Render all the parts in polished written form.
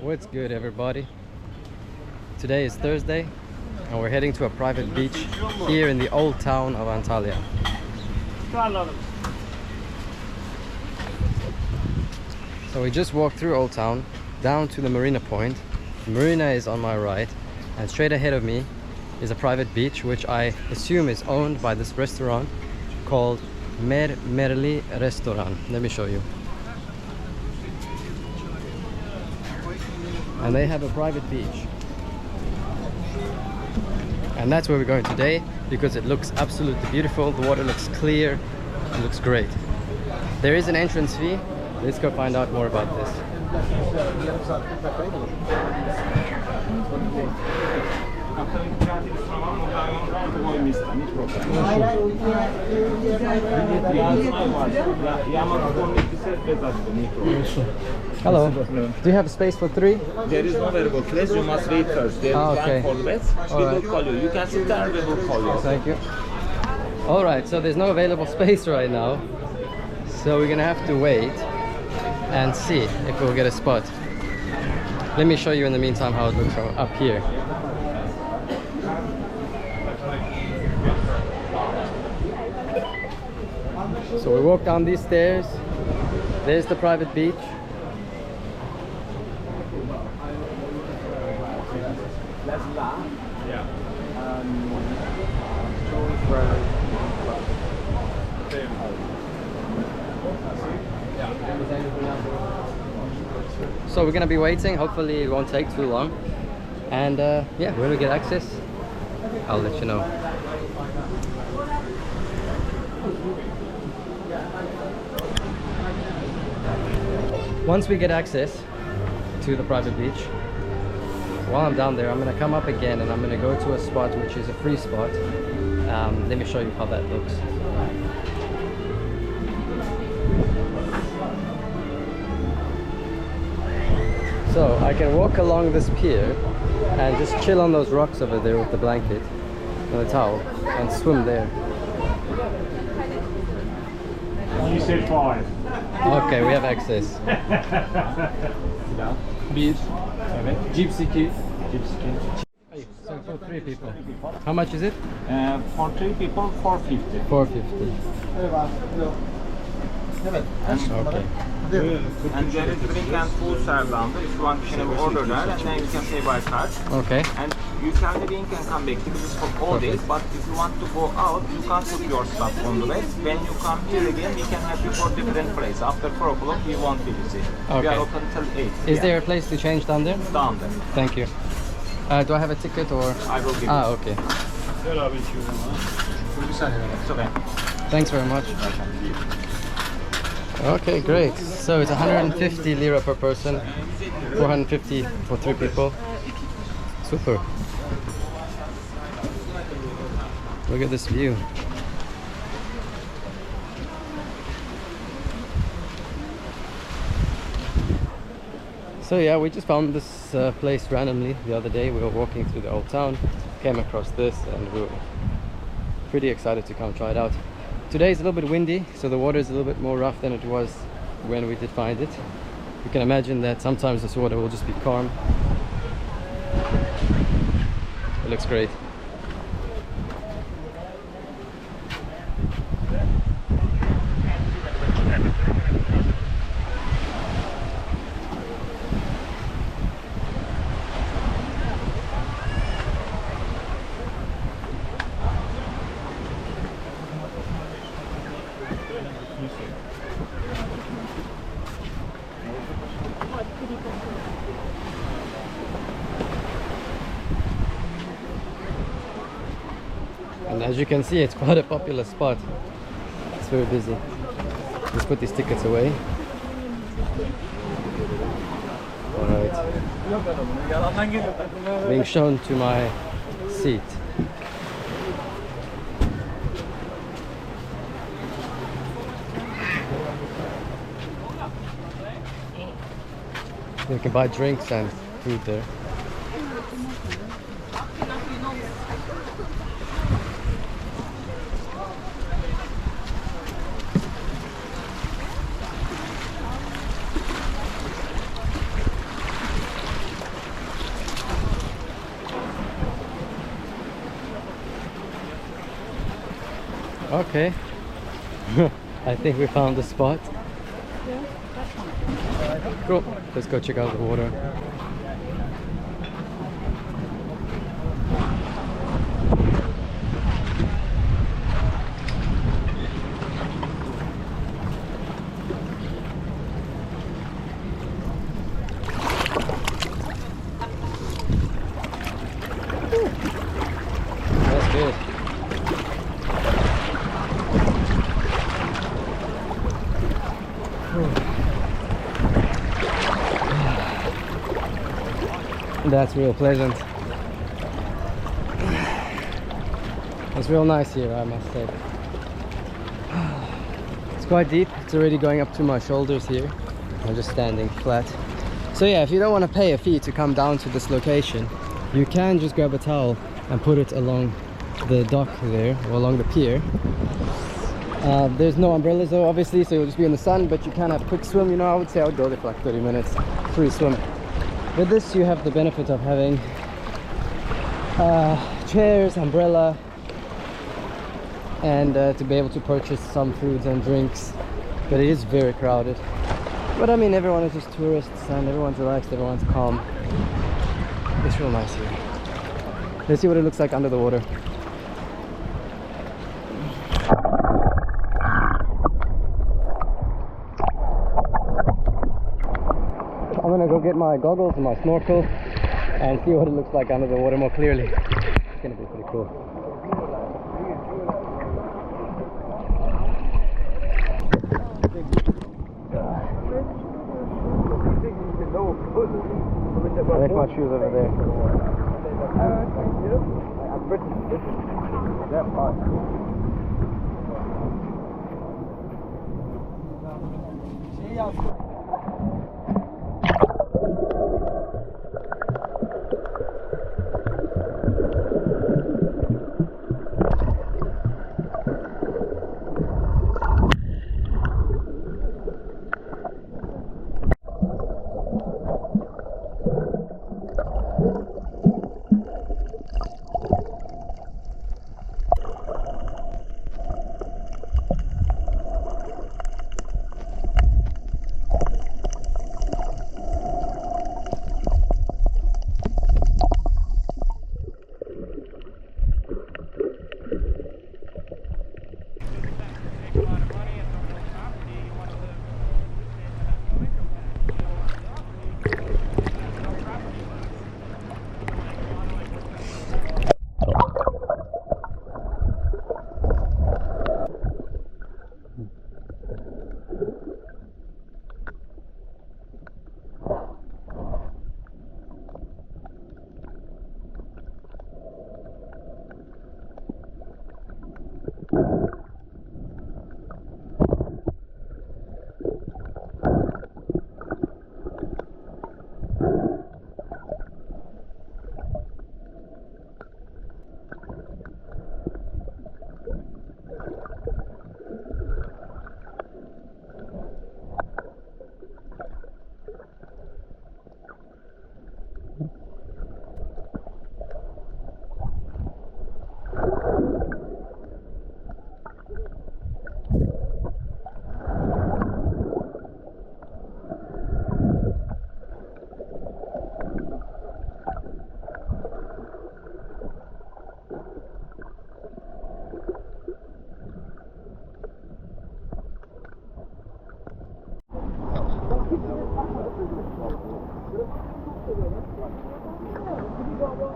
What's good, everybody? Today is Thursday and we're heading to a private beach here in the old town of Antalya. So we just walked through Old Town down to the marina point. The marina is on my right, and straight ahead of me is a private beach which I assume is owned by this restaurant called Merli Restaurant. Let me show you. And they have a private beach, and that's where we're going today because it looks absolutely beautiful. The water looks clear, it looks great. There is an entrance fee. Let's go find out more about this. Hello. Do you have space for 3? There is no available place. You must wait first. There is okay. one for beds. We will call you. You can sit there. We will call you. Thank you. All right. So there's no available space right now. So we're gonna have to wait and see if we'll get a spot. Let me show you in the meantime how it looks from up here. So we walk down these stairs. There's the private beach. So we're gonna be waiting. Hopefully it won't take too long. And yeah, when we get access, I'll let you know. Once we get access to the private beach, while I'm down there, I'm gonna come up again and I'm gonna go to a spot which is a free spot. Let me show you how that looks. So I can walk along this pier and just chill on those rocks over there with the blanket and the towel and swim there. You said 5. Okay, we have access. Bir. Evet. Gypsy key. So for 3 people. How much is it? For 3 people, 450. 450. Okay. And there is drink and food served down there. If you want, you can order that, and then you can pay by card. Okay. And you can leave in and come back. This is for all days. But if you want to go out, you can't put your stuff on the bed. When you come here again, we can have you for different place. After 4 o'clock, we won't be busy. Okay. We are open till 8. Is there a place to change down there? Down there. Thank you. Do I have a ticket or? I will give you. Okay. It's okay. Thanks very much. Okay, great. So it's 150 lira per person, 450 for 3 people. Super. Look at this view. So yeah, we just found this place randomly the other day. We were walking through the old town, came across this, and we were pretty excited to come try it out. Today is a little bit windy, so the water is a little bit more rough than it was when we did find it. You can imagine that sometimes this water will just be calm. It looks great. And as you can see, it's quite a popular spot. It's very busy. Let's put these tickets away. Alright. Being shown to my seat. You can buy drinks and food there. Okay. I think we found the spot. Cool. Let's go check out the water. That's good. That's real pleasant. It's real nice here, I must say. It's quite deep. It's already going up to my shoulders here. I'm just standing flat. So yeah, if you don't want to pay a fee to come down to this location, you can just grab a towel and put it along the dock there, or along the pier. There's no umbrellas though, obviously, so you'll just be in the sun, but you can have a quick swim. You know, I would say I would go there for like 30 minutes, free swim. With this, you have the benefit of having chairs, umbrella, and to be able to purchase some foods and drinks. But it is very crowded. But I mean, everyone is just tourists and everyone's relaxed, everyone's calm. It's real nice here. Let's see what it looks like under the water. I'm gonna go get my goggles and my snorkel and see what it looks like under the water more clearly. It's gonna be pretty cool. I left my shoes over there.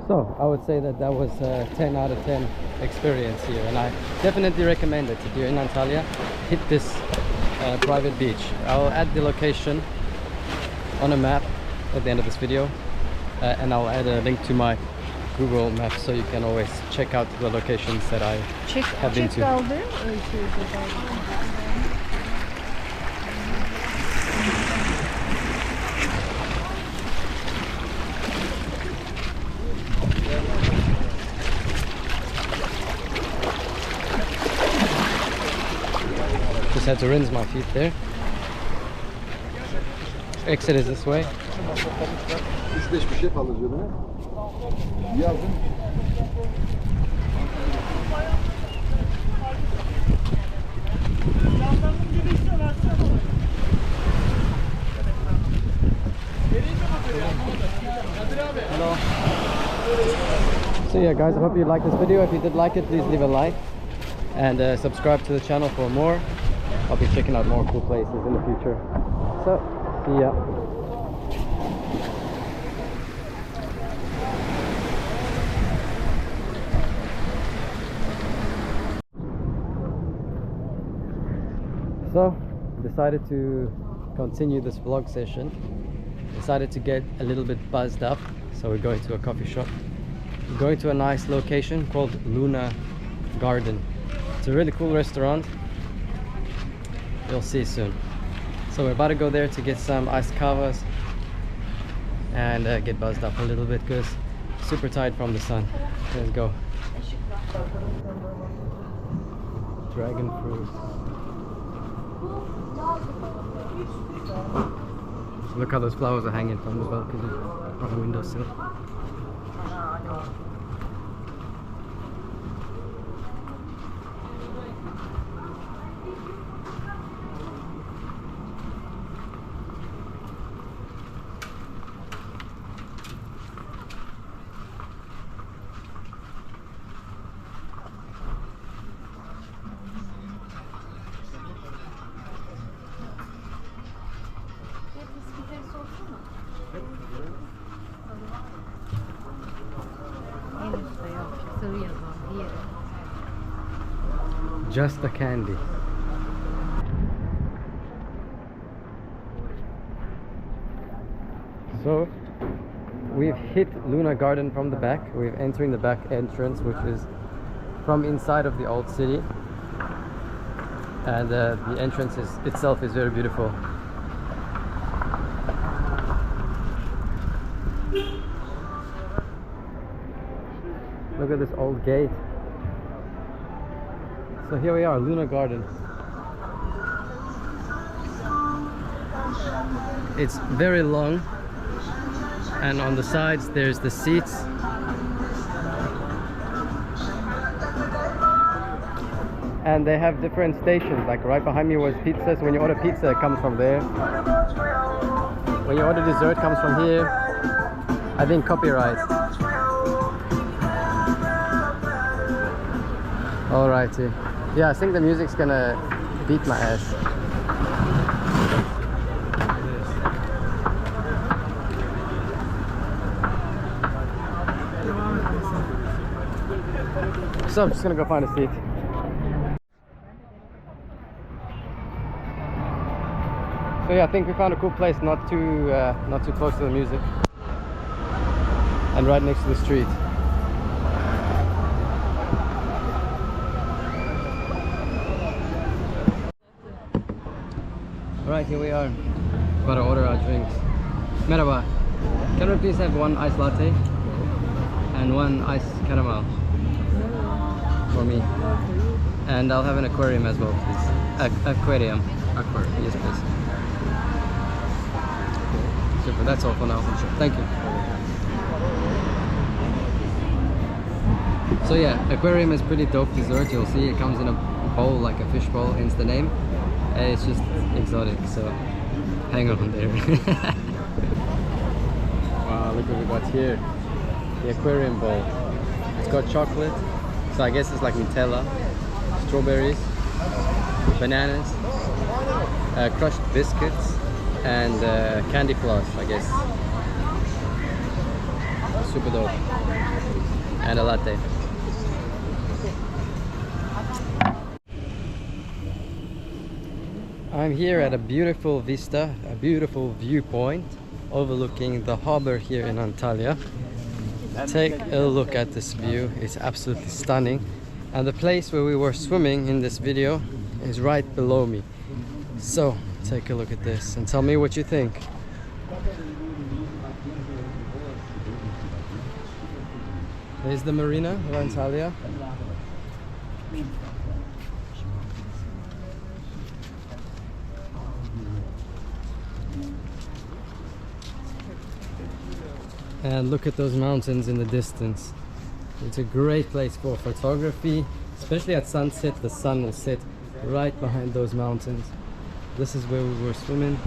So I would say that that was a 10 out of 10 experience here, and I definitely recommend it. If you're in Antalya, hit this private beach. I'll add the location on a map at the end of this video, and I'll add a link to my Google Maps so you can always check out the locations that I have been to. Just had to rinse my feet there. Exit is this way. Hello. So yeah guys, I hope you liked this video. If you did like it, please leave a like and subscribe to the channel for more. I'll be checking out more cool places in the future. So, see ya. So, decided to continue this vlog session. Decided to get a little bit buzzed up, so we're going to a coffee shop. We're going to a nice location called Luna Garden. It's a really cool restaurant. You'll see soon. So we're about to go there to get some iced kavas and get buzzed up a little bit because super tired from the sun. Let's go. Dragon fruit. Look how those flowers are hanging from the balcony, from the windowsill. Just the candy. So we've hit Luna Garden from the back. We're entering the back entrance, which is from inside of the old city, and the entrance itself is very beautiful. Look at this old gate. So here we are, Luna Garden. It's very long, and on the sides there's the seats. And they have different stations, like right behind me was pizza, so when you order pizza it comes from there. When you order dessert it comes from here. I think copyright. Alrighty. Yeah, I think the music's gonna beat my ass. So I'm just gonna go find a seat. So yeah, I think we found a cool place, not too close to the music, and right next to the street. Alright, here we are. About to order our drinks. Merhaba. Can we please have one iced latte and one iced caramel for me? And I'll have an aquarium as well, please. Aquarium. Yes, please. Super, that's all for now. Thank you. So yeah, aquarium is pretty dope dessert. You'll see it comes in a bowl, like a fish bowl, hence the name. It's just exotic, so hang on there. Wow, look what we got here. The aquarium bowl. It's got chocolate, so I guess it's like Nutella, strawberries, bananas, crushed biscuits, and candy floss, I guess. Super dope. And a latte. I'm here at a beautiful vista, a beautiful viewpoint overlooking the harbor here in Antalya. Take a look at this view, it's absolutely stunning. And the place where we were swimming in this video is right below me. So take a look at this and tell me what you think. There's the marina of Antalya. And look at those mountains in the distance. It's a great place for photography, especially at sunset. The sun will set right behind those mountains. This is where we were swimming.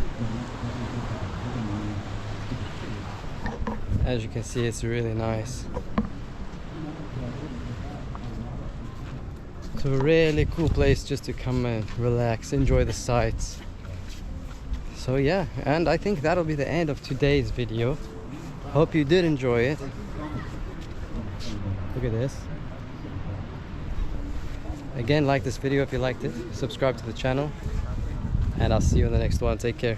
As you can see, it's really nice. It's a really cool place just to come and relax, enjoy the sights. So yeah, and I think that'll be the end of today's video. Hope you did enjoy it. Look at this. Again, like this video if you liked it, subscribe to the channel, and I'll see you in the next one. Take care.